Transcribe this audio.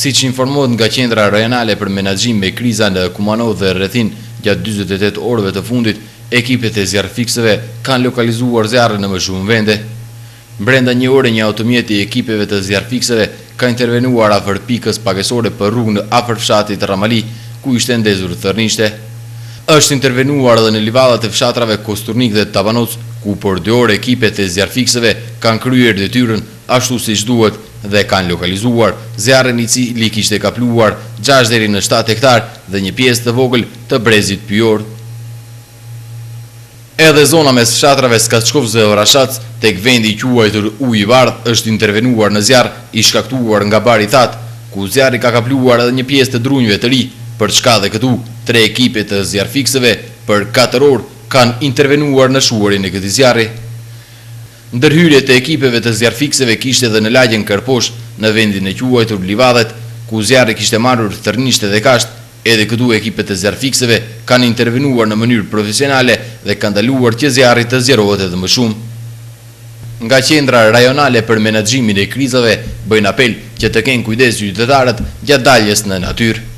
Siç informohet nga Qendra Rajonale për Menaxhim me kriza në Kumanov dhe rrethin, gjatë 48 orëve të fundit, ekipet e zjarrfiksëve kanë lokalizuar zjarre në më shumë vende. Brenda një ore një automjet i ekipeve të zjarrfiksëve ka intervenuar afër pikës pagesore për rrugën afër fshatit Ramali, ku ishte ndezur thërnishte. Është intervenuar edhe në livadat e fshatrave Kosturnik dhe Tabanoc, ku për 2 orë ekipet e zjarrfiksëve kanë kryer detyrën ashtu siç duhet dhe kanë lokalizuar zjarrin i cili kishte kapluar 6 deri në 7 hektar dhe një pjesë të vogël të brezit pyjor. Edhe zona mes fshatrave Skaçkovës dhe Orashac, tek vendi i quajtur Uji i Bardh, është intervenuar në zjarr i shkaktuar nga bari that, ku zjarri ka kapluar edhe një pjesë të drunjve të ri, për çka dhe këtu 3 ekipe të zjarrfiksëve për 4 orë kanë intervenuar në shuarin e këtij zjarri. Ndërhyrjet e ekipeve të zjarrfiksëve kishte edhe në lagjen Kërposh, në vendin e quajtur Livadhet, ku zjarri kishte marrur thërnishte dhe kasht. Edhe këtu ekipet e zjarrfiksëve kanë intervenuar në mënyrë profesionale dhe kanë ndaluar që zjarri të zjerohet edhe më shumë. Nga Qendra Rajonale për Menaxhimin e Krizave bëjnë apel që të kenë kujdes qytetarët gjatë daljes në natyrë.